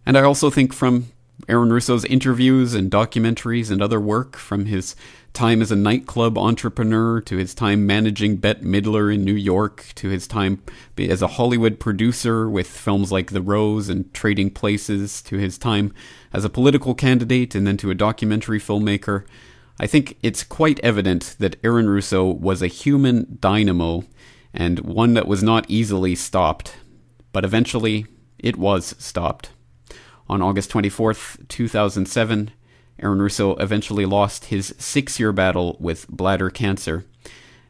And I also think from Aaron Russo's interviews and documentaries and other work, from his time as a nightclub entrepreneur to his time managing Bette Midler in New York to his time as a Hollywood producer with films like The Rose and Trading Places to his time as a political candidate and then to a documentary filmmaker, I think it's quite evident that Aaron Russo was a human dynamo and one that was not easily stopped. But eventually, it was stopped. On August 24th, 2007, Aaron Russo eventually lost his 6-year battle with bladder cancer.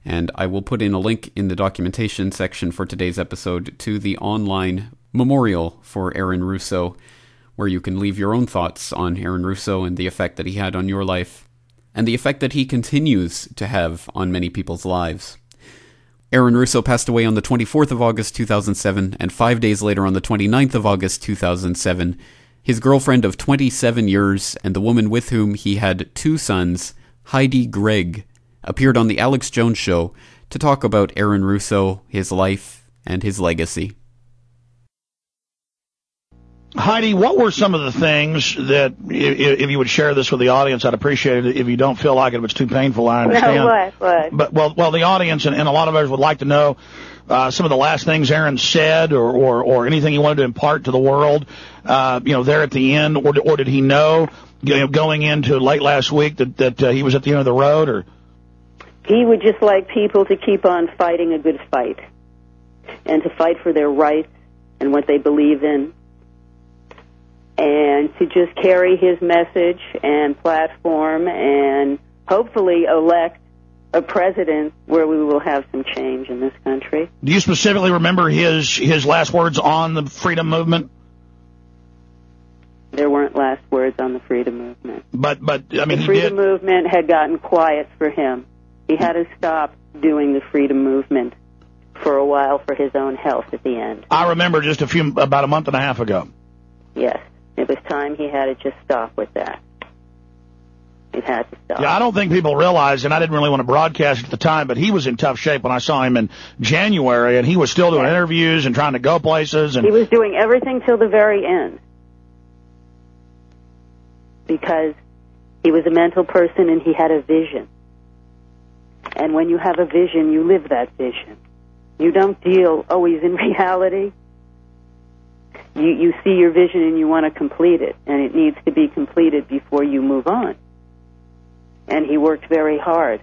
And I will put in a link in the documentation section for today's episode to the online memorial for Aaron Russo, where you can leave your own thoughts on Aaron Russo and the effect that he had on your life, and the effect that he continues to have on many people's lives. Aaron Russo passed away on the 24th of August 2007, and 5 days later on the 29th of August 2007, his girlfriend of 27 years and the woman with whom he had 2 sons, Heidi Gregg, appeared on The Alex Jones Show to talk about Aaron Russo, his life, and his legacy. Heidi, what were some of the things that, if you would share this with the audience, I'd appreciate it. If you don't feel like it, if it's too painful, I understand. No, what? But, well, the audience and a lot of us would like to know some of the last things Aaron said or anything he wanted to impart to the world, there at the end, or did he know, going into late last week that he was at the end of the road, or? He would just like people to keep on fighting a good fight and to fight for their rights and what they believe in, and to just carry his message and platform and hopefully elect a president where we will have some change in this country. Do you specifically remember his last words on the freedom movement? There weren't last words on the freedom movement. But I mean, the freedom movement had gotten quiet for him. He had to stop doing the freedom movement for a while for his own health at the end. I remember just about a month and a half ago. Yes. It was time he had to just stop with that. He had to stop. Yeah, I don't think people realize, and I didn't really want to broadcast it at the time, but he was in tough shape when I saw him in January, and he was still doing interviews and trying to go places. And he was doing everything till the very end because he was a mental person and he had a vision. And when you have a vision, you live that vision. You don't deal always in reality. You see your vision and you want to complete it, and it needs to be completed before you move on. And he worked very hard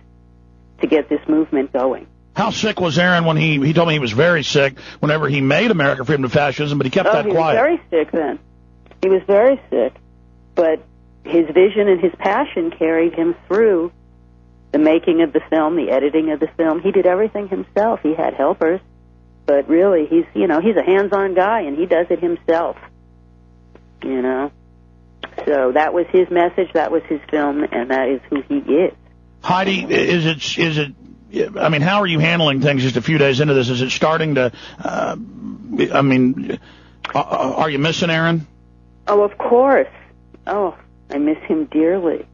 to get this movement going. How sick was Aaron when he told me he was very sick whenever he made America Freedom to Fascism, but he kept that quiet? He was very sick then. He was very sick. But his vision and his passion carried him through the making of the film, the editing of the film. He did everything himself. He had helpers. But really, he's a hands-on guy, and he does it himself, So that was his message, that was his film, and that is who he is. Heidi, is it? I mean, how are you handling things just a few days into this? Is it starting to? Are you missing Aaron? Oh, of course. Oh, I miss him dearly.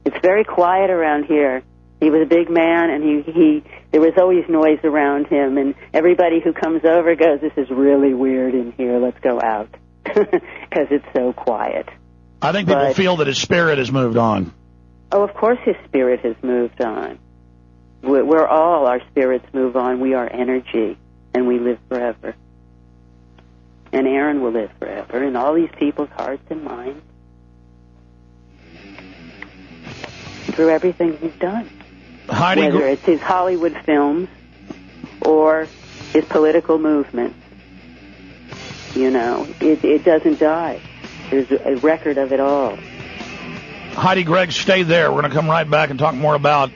It's very quiet around here. He was a big man, and there was always noise around him, and everybody who comes over goes, "This is really weird in here. Let's go out," because it's so quiet. I think people feel that his spirit has moved on. Oh, of course his spirit has moved on. We're all, our spirits move on. We are energy, and we live forever. And Aaron will live forever in all these people's hearts and minds through everything he's done. Whether it's his Hollywood films or his political movement. You know, it doesn't die. There's a record of it all. Heidi Gregg, stay there. We're going to come right back and talk more about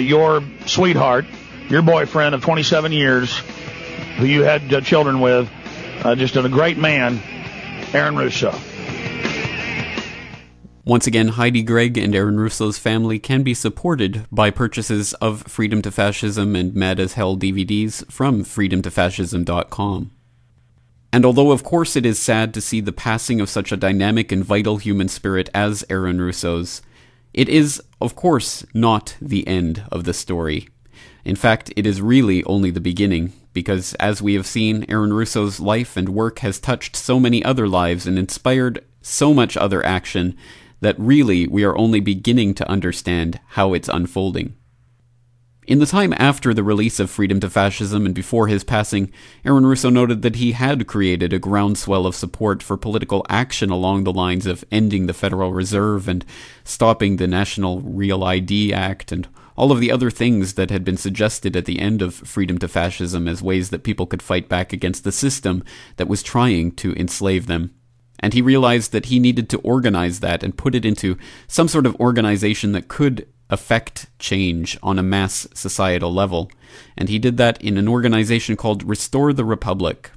your sweetheart, your boyfriend of 27 years, who you had children with, just a great man, Aaron Russo. Once again, Heidi Gregg and Aaron Russo's family can be supported by purchases of Freedom to Fascism and Mad as Hell DVDs from freedomtofascism.com. And although of course it is sad to see the passing of such a dynamic and vital human spirit as Aaron Russo's, it is, of course, not the end of the story. In fact, it is really only the beginning, because as we have seen, Aaron Russo's life and work has touched so many other lives and inspired so much other action that really we are only beginning to understand how it's unfolding. In the time after the release of Freedom to Fascism and before his passing, Aaron Russo noted that he had created a groundswell of support for political action along the lines of ending the Federal Reserve and stopping the National Real ID Act and all of the other things that had been suggested at the end of Freedom to Fascism as ways that people could fight back against the system that was trying to enslave them. And he realized that he needed to organize that and put it into some sort of organization that could affect change on a mass societal level. And he did that in an organization called Restore the Republic.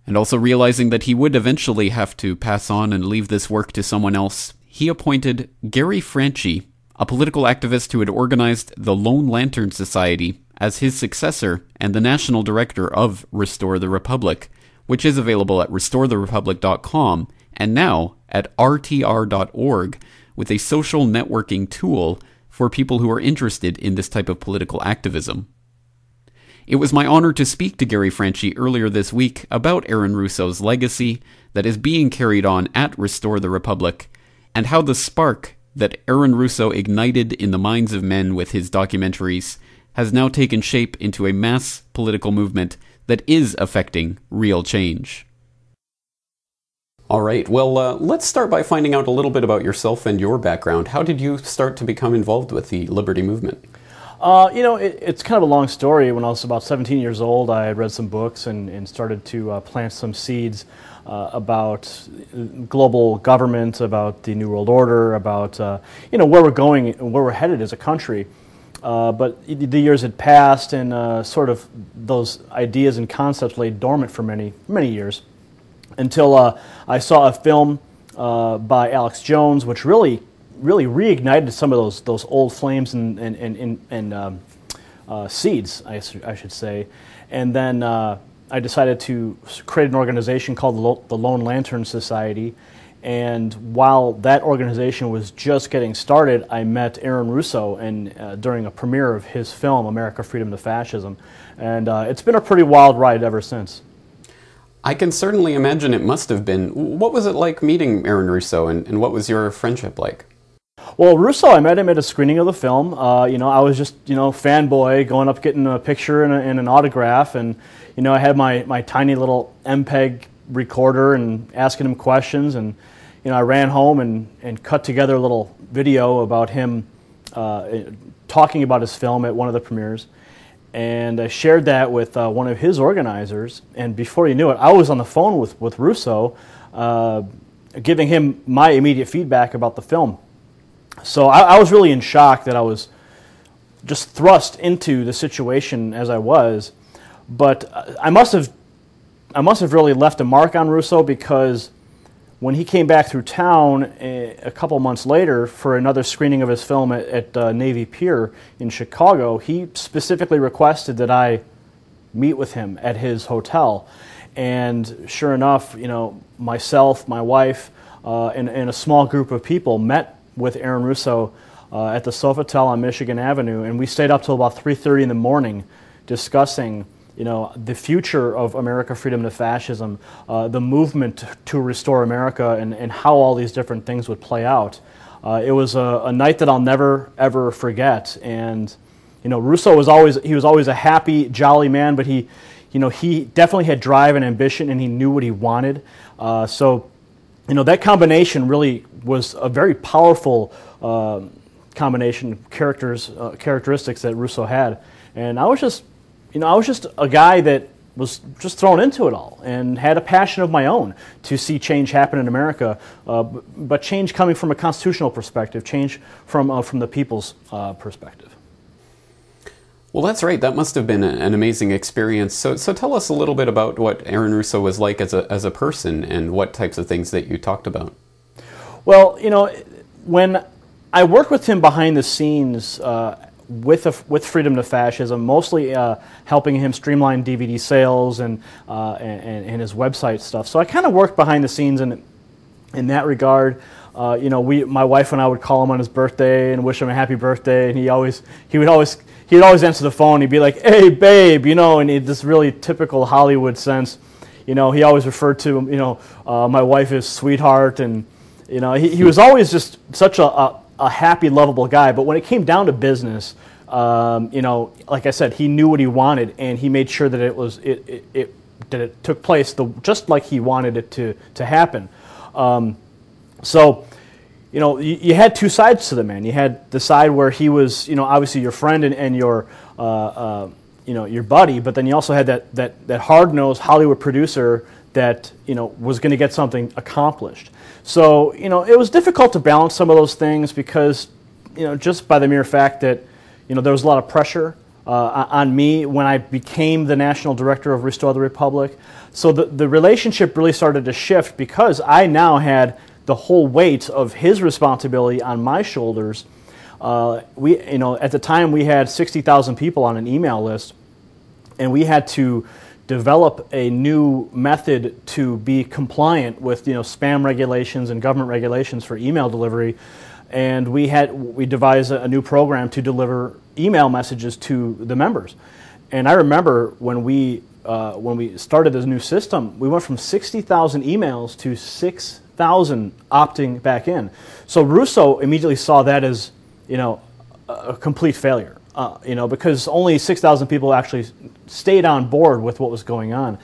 And also realizing that he would eventually have to pass on and leave this work to someone else, he appointed Gary Franchi, a political activist who had organized the Lone Lantern Society, as his successor and the national director of Restore the Republic, which is available at restoretherepublic.com and now at rtr.org, with a social networking tool for people who are interested in this type of political activism. It was my honor to speak to Gary Franchi earlier this week about Aaron Russo's legacy that is being carried on at Restore the Republic, and how the spark that Aaron Russo ignited in the minds of men with his documentaries has now taken shape into a mass political movement that is affecting real change. All right, well, let's start by finding out a little bit about yourself and your background. How did you start to become involved with the Liberty Movement? It's kind of a long story. When I was about 17 years old, I had read some books and started to plant some seeds about global government, about the New World Order, about where we're going and where we're headed as a country. But the years had passed, and sort of those ideas and concepts lay dormant for many, many years, until I saw a film by Alex Jones, which really reignited some of those old flames and seeds, I should say. And then I decided to create an organization called the Lone Lantern Society. And while that organization was just getting started, I met Aaron Russo during a premiere of his film, America, Freedom to Fascism. And it's been a pretty wild ride ever since. I can certainly imagine it must have been. What was it like meeting Aaron Russo, and what was your friendship like? Well, Russo, I met him at a screening of the film. I was just, fanboy, going up getting a picture and an autograph. And, I had my tiny little MPEG recorder and asking him questions. And, I ran home and cut together a little video about him talking about his film at one of the premieres. And I shared that with one of his organizers, and before you knew it, I was on the phone with Russo, giving him my immediate feedback about the film. So I was really in shock that I was just thrust into the situation as I was, but I must have really left a mark on Russo, because when he came back through town a couple months later for another screening of his film at Navy Pier in Chicago, he specifically requested that I meet with him at his hotel. And sure enough, myself, my wife, and a small group of people met with Aaron Russo at the Sofitel on Michigan Avenue, and we stayed up till about 3:30 in the morning discussing, the future of America, freedom to fascism, the movement to restore America, and how all these different things would play out. It was a night that I'll never ever forget. And Russo was always a happy, jolly man, but he definitely had drive and ambition, and he knew what he wanted. So that combination really was a very powerful combination of characteristics that Russo had. And I was just a guy that was just thrown into it all and had a passion of my own to see change happen in America, but change coming from a constitutional perspective, change from the people's perspective. Well, that's right. That must have been an amazing experience. So tell us a little bit about what Aaron Russo was like as a person, and what types of things that you talked about. Well, when I worked with him behind the scenes with Freedom to Fascism, mostly helping him streamline DVD sales and his website stuff. So I kind of worked behind the scenes in that regard. My wife and I would call him on his birthday and wish him a happy birthday, and he would always answer the phone. He'd be like, "Hey, babe," and he had this really typical Hollywood sense. He always referred to my wife as sweetheart, and he was always just such a happy, lovable guy. But when it came down to business, like I said, he knew what he wanted, and he made sure that it took place just like he wanted it to happen. So, you had two sides to the man. You had the side where he was, obviously your friend and your buddy, but then you also had that hard-nosed Hollywood producer that, was going to get something accomplished. So, it was difficult to balance some of those things because, just by the mere fact that, there was a lot of pressure on me when I became the national director of Restore the Republic. So the relationship really started to shift because I now had the whole weight of his responsibility on my shoulders. At the time we had 60,000 people on an email list, and we had to develop a new method to be compliant with spam regulations and government regulations for email delivery. And we devised a new program to deliver email messages to the members. And I remember when we started this new system, we went from 60,000 emails to 6,000 opting back in. So Russo immediately saw that as a complete failure. Because only 6,000 people actually stayed on board with what was going on.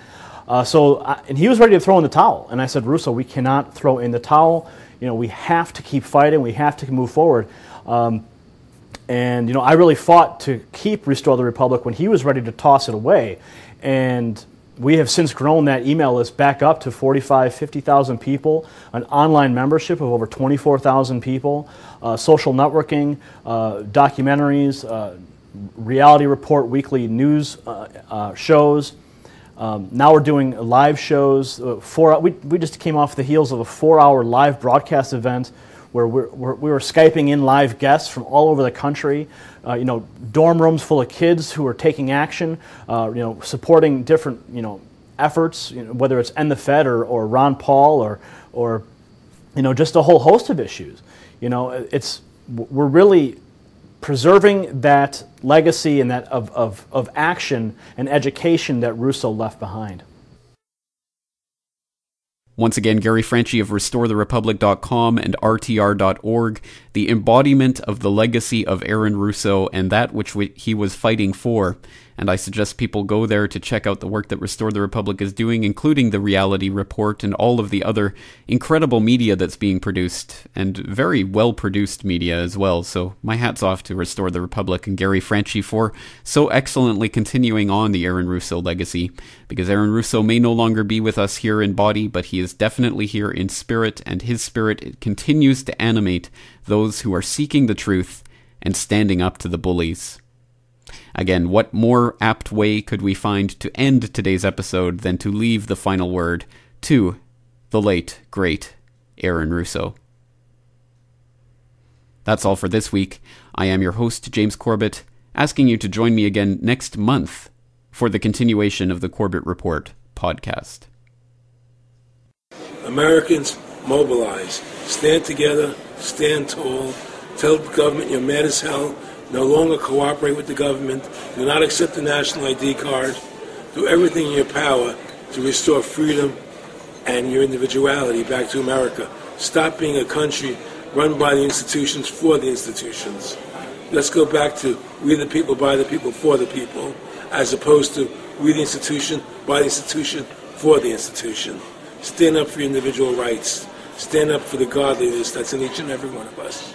And he was ready to throw in the towel. And I said, Russo, we cannot throw in the towel. We have to keep fighting. We have to move forward. I really fought to keep Restore the Republic when he was ready to toss it away. And we have since grown that email list back up to 45,000, 50,000 people, an online membership of over 24,000 people, social networking, documentaries, reality report, weekly news shows. Now we're doing live shows. We just came off the heels of a 4-hour live broadcast event where we were Skyping in live guests from all over the country. Dorm rooms full of kids who are taking action, supporting different efforts, whether it's End the Fed or Ron Paul or just a whole host of issues. We're really preserving that legacy and that of action and education that Russo left behind. Once again, Gary Franchi of RestoreTheRepublic.com and RTR.org, the embodiment of the legacy of Aaron Russo and that which he was fighting for. And I suggest people go there to check out the work that Restore the Republic is doing, including the Reality Report and all of the other incredible media that's being produced, and very well-produced media as well. So my hat's off to Restore the Republic and Gary Franchi for so excellently continuing on the Aaron Russo legacy, because Aaron Russo may no longer be with us here in body, but he is definitely here in spirit, and his spirit continues to animate those who are seeking the truth and standing up to the bullies. Again, what more apt way could we find to end today's episode than to leave the final word to the late, great Aaron Russo. That's all for this week. I am your host, James Corbett, asking you to join me again next month for the continuation of the Corbett Report podcast. Americans, mobilize. Stand together, stand tall, tell the government you're mad as hell, no longer cooperate with the government, do not accept the national ID card, do everything in your power to restore freedom and your individuality back to America. Stop being a country run by the institutions for the institutions. Let's go back to we the people, by the people, for the people, as opposed to we the institution, by the institution, for the institution. Stand up for your individual rights. Stand up for the godliness that's in each and every one of us.